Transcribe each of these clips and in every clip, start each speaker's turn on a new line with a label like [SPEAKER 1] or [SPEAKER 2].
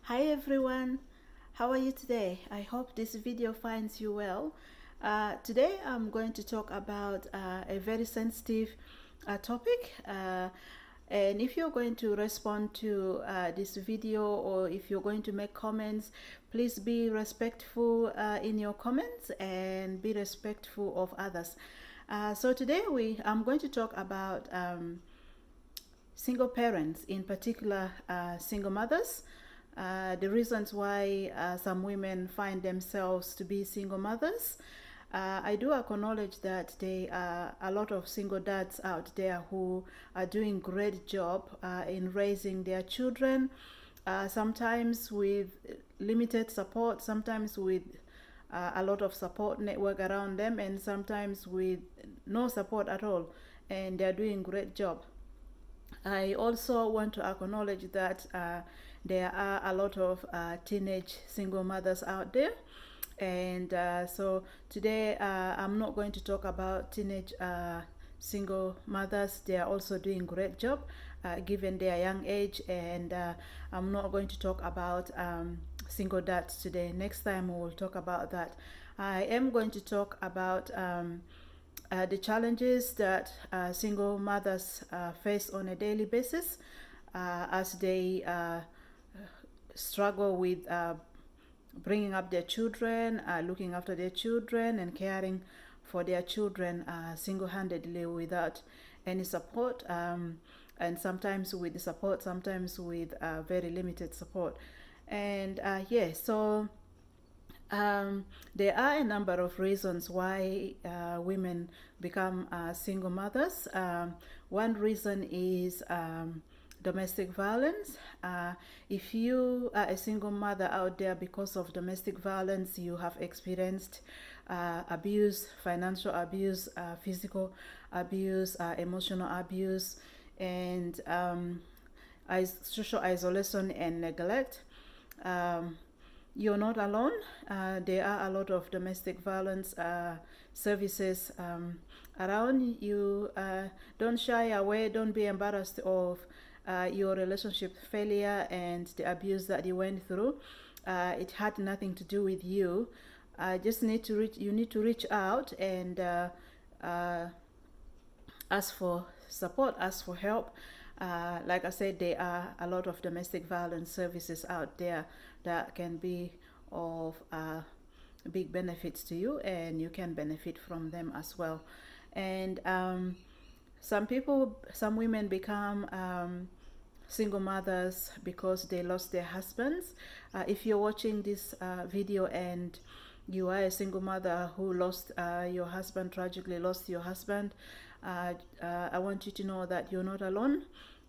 [SPEAKER 1] Hi everyone, how are you today? I hope this video finds you well. Today I'm going to talk about a very sensitive topic, and if you're going to respond to this video, or if you're going to make comments, please be respectful in your comments and be respectful of others. So today I'm going to talk about single parents, in particular single mothers. The reasons why some women find themselves to be single mothers. I do acknowledge that there are a lot of single dads out there who are doing great job in raising their children, sometimes with limited support, sometimes with a lot of support network around them, and sometimes with no support at all, and they're doing great job. I also want to acknowledge that there are a lot of teenage single mothers out there. And so today I'm not going to talk about teenage single mothers. They are also doing great job given their young age. And I'm not going to talk about single dads today. Next time we will talk about that. I am going to talk about the challenges that single mothers face on a daily basis as they struggle with bringing up their children, looking after their children, and caring for their children single-handedly without any support, and sometimes with the support, sometimes with very limited support. And so there are a number of reasons why women become single mothers. One reason is domestic violence. If you are a single mother out there because of domestic violence, you have experienced abuse, financial abuse, physical abuse, emotional abuse, and social isolation and neglect. You're not alone. There are a lot of domestic violence services around you. Don't shy away. Don't be embarrassed of your relationship failure and the abuse that you went through. It had nothing to do with you. Just need to reach. You need to reach out and ask for support, ask for help. Like I said, there are a lot of domestic violence services out there that can be of big benefits to you, and you can benefit from them as well. And some women become single mothers because they lost their husbands. If you're watching this video and you are a single mother who lost your husband, tragically lost your husband, I want you to know that you're not alone.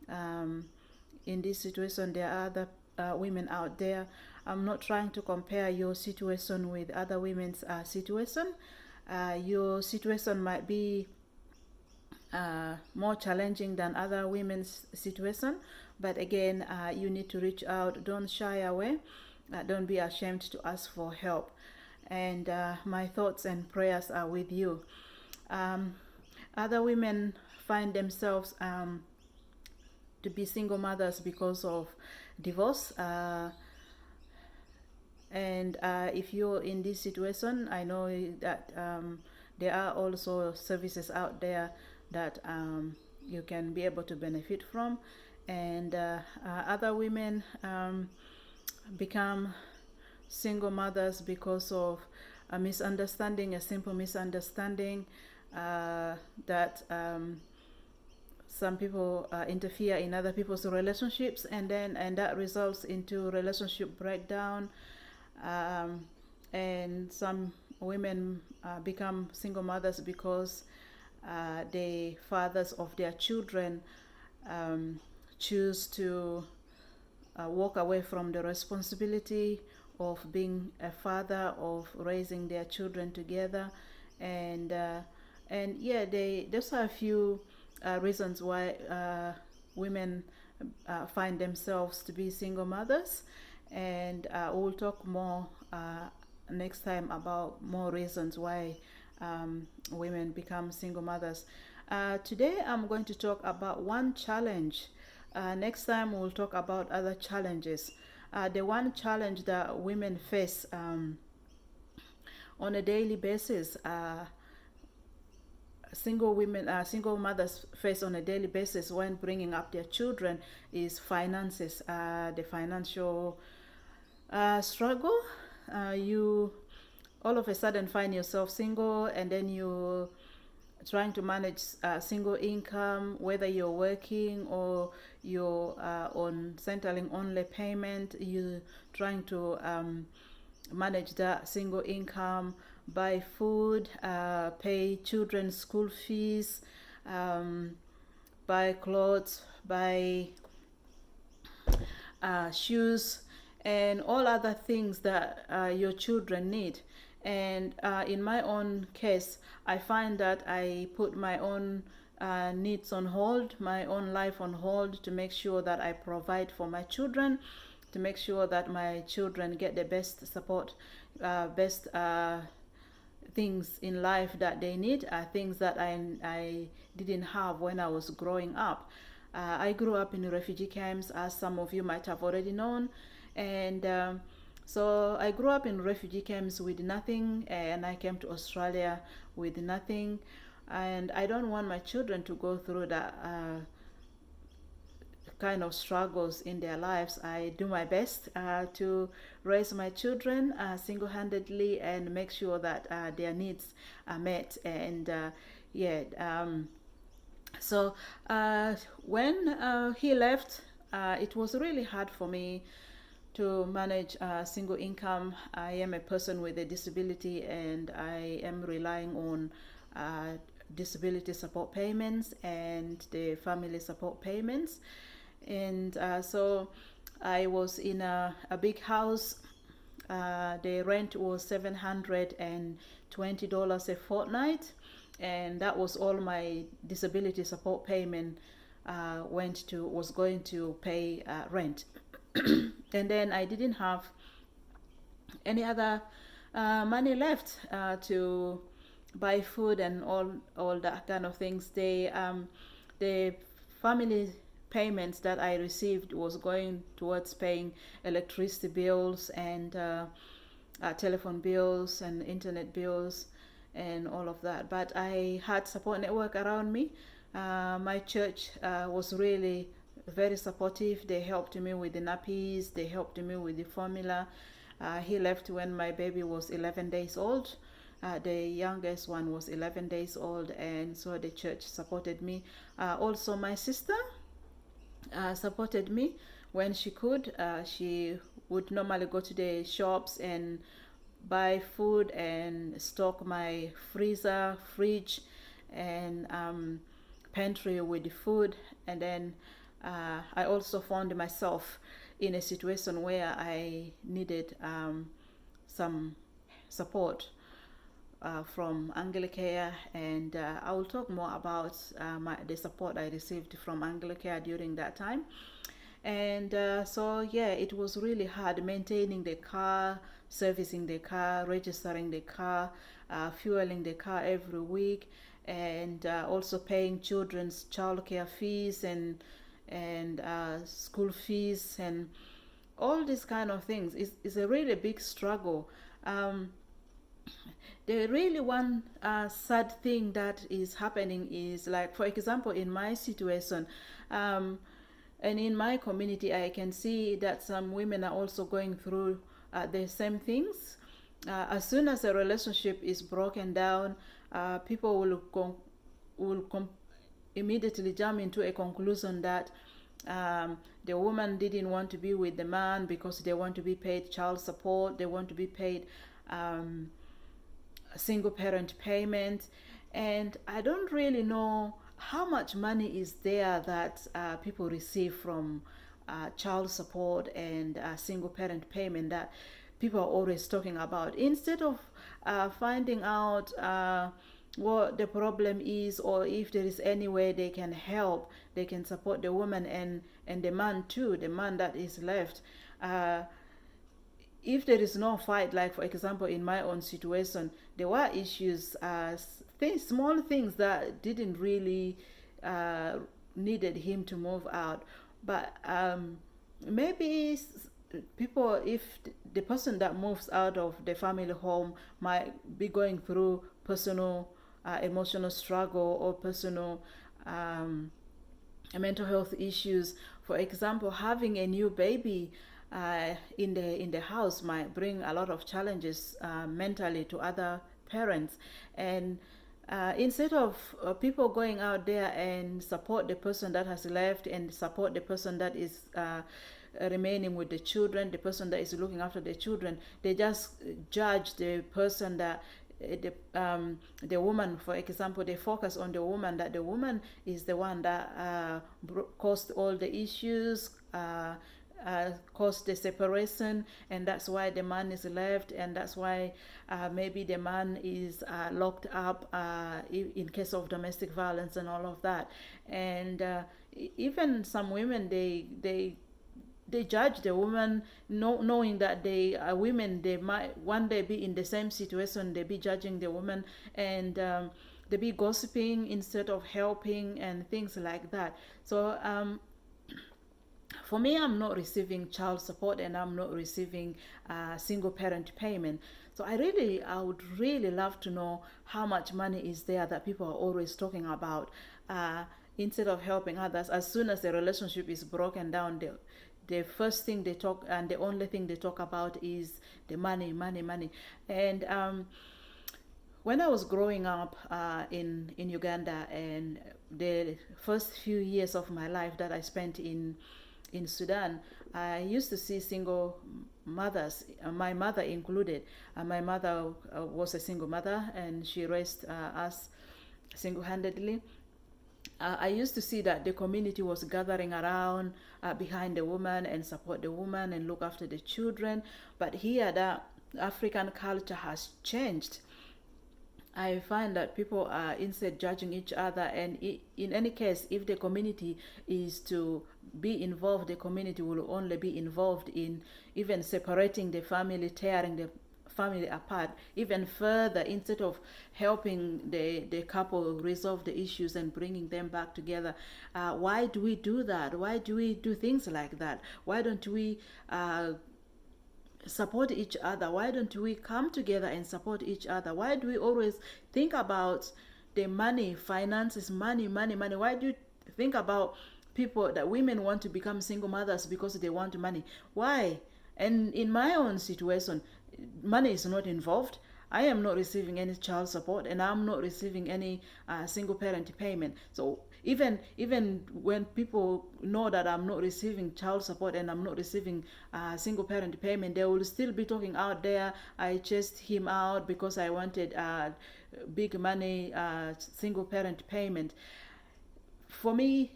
[SPEAKER 1] In this situation, there are other women out there. I'm not trying to compare your situation with other women's situation. Your situation might be more challenging than other women's situation, but again, you need to reach out. Don't shy away. Don't be ashamed to ask for help. And my thoughts and prayers are with you. Other women find themselves to be single mothers because of divorce. And if you're in this situation, I know that there are also services out there that you can be able to benefit from. And other women become single mothers because of a misunderstanding, a simple misunderstanding that some people interfere in other people's relationships, and that results into relationship breakdown. And some women become single mothers because the fathers of their children choose to walk away from the responsibility of being a father, of raising their children together. And yeah, those are a few reasons why women find themselves to be single mothers. And we'll talk more next time about more reasons why women become single mothers. Today I'm going to talk about one challenge. Next time we'll talk about other challenges. the one challenge that women face on a daily basis, single mothers face on a daily basis when bringing up their children, is finances, the financial struggle. You all of a sudden find yourself single, and then you trying to manage single income, whether you're working or you're on Centrelink only payment. You trying to manage that single income, buy food, pay children's school fees, buy clothes, buy shoes, and all other things that your children need. And in my own case, I find that I put my own needs on hold, my own life on hold, to make sure that I provide for my children, to make sure that my children get the best support, best things in life that they need, things that I didn't have when I was growing up. I grew up in refugee camps, as some of you might have already known, and so I grew up in refugee camps with nothing, and I came to Australia with nothing, and I don't want my children to go through that kind of struggles in their lives. I do my best to raise my children single-handedly and make sure that their needs are met. And yeah, so when he left, it was really hard for me to manage single income. I am a person with a disability, and I am relying on disability support payments and the family support payments. And so I was in a big house. The rent was $720 a fortnight, and that was all my disability support payment was going to pay rent. And then I didn't have any other money left to buy food and all that kind of things. The family payments that I received was going towards paying electricity bills and telephone bills and internet bills and all of that. But I had support network around me. My church was really very supportive. They helped me with the nappies, they helped me with the formula. He left when my baby was 11 days old. The youngest one was 11 days old, and so the church supported me. Also, my sister supported me when she could. She would normally go to the shops and buy food and stock my freezer, fridge, and pantry with the food. And then I also found myself in a situation where I needed some support from Anglicare, and I will talk more about the support I received from Anglicare during that time. And so yeah, it was really hard maintaining the car, servicing the car, registering the car, fueling the car every week, and also paying children's childcare fees and school fees and all these kind of things. Is a really big struggle. The really one sad thing that is happening is, like, for example, in my situation, and in my community, I can see that some women are also going through the same things. As soon as a relationship is broken down, people will immediately jump into a conclusion that the woman didn't want to be with the man because they want to be paid child support, they want to be paid single parent payment. And I don't really know how much money is there that people receive from child support and single parent payment that people are always talking about, instead of finding out what the problem is, or if there is any way they can help, they can support the woman and the man too, the man that is left. If there is no fight, like for example in my own situation, there were issues, small things that didn't really needed him to move out. But maybe people, if the person that moves out of the family home might be going through personal emotional struggle or personal mental health issues. For example, having a new baby in the house might bring a lot of challenges mentally to other parents. And instead of people going out there and support the person that has left and support the person that is remaining with the children, the person that is looking after the children, they just judge the person that the woman, for example, they focus on the woman, that the woman is the one that caused all the issues, caused the separation, and that's why the man is left, and that's why maybe the man is locked up in case of domestic violence and all of that. And even some women, they judge the woman, knowing that they are women. They might one day be in the same situation. They be judging the woman, and they be gossiping instead of helping and things like that. So for me, I'm not receiving child support and I'm not receiving single parent payment. So I would really love to know how much money is there that people are always talking about. Instead of helping others, as soon as the relationship is broken down, the first thing they talk and the only thing they talk about is the money, money, money. And when I was growing up in Uganda, and the first few years of my life that I spent in Sudan, I used to see single mothers, my mother included. My mother was a single mother, and she raised us single-handedly. I used to see that the community was gathering around behind the woman and support the woman and look after the children. But here, the African culture has changed. I find that people are instead judging each other, and in any case, if the community is to be involved, the community will only be involved in even separating the family, tearing the family apart even further, instead of helping the couple resolve the issues and bringing them back together. Why do we do that? Why do we do things like that? Why don't we support each other? Why don't we come together and support each other? Why do we always think about the money, finances, money, money, money? Why do you think about people that women want to become single mothers because they want money? Why? And in my own situation, money is not involved. I am not receiving any child support, and I'm not receiving any single parent payment. So even when people know that I'm not receiving child support and I'm not receiving single parent payment, they will still be talking out there. I chased him out because I wanted big money single parent payment. For me,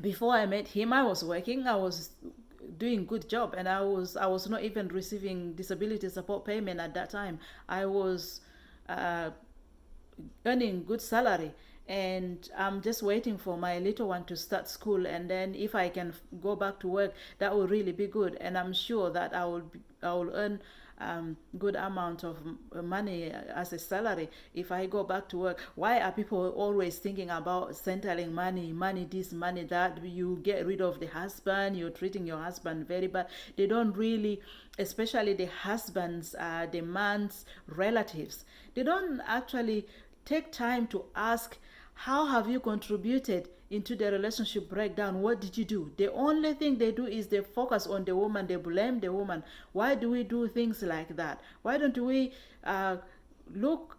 [SPEAKER 1] before I met him, I was working. I was doing good job, and I was not even receiving disability support payment at that time. I was uh, earning good salary, and I'm just waiting for my little one to start school, and then if I can go back to work, that will really be good. And I'm sure that I will earn good amount of money as a salary if I go back to work. Why are people always thinking about settling money, money this, money that? You get rid of the husband, you're treating your husband very bad. They don't really, especially the husbands, the man's relatives, they don't actually take time to ask, how have you contributed into the relationship breakdown? What did you do? The only thing they do is they focus on the woman, they blame the woman. Why do we do things like that? Why don't we look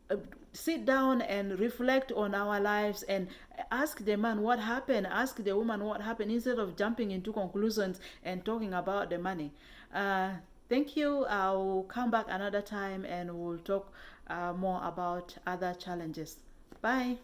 [SPEAKER 1] uh, sit down and reflect on our lives and ask the man what happened, ask the woman what happened, instead of jumping into conclusions and talking about the money? uh, Thank you. I'll come back another time and we'll talk more about other challenges. Bye.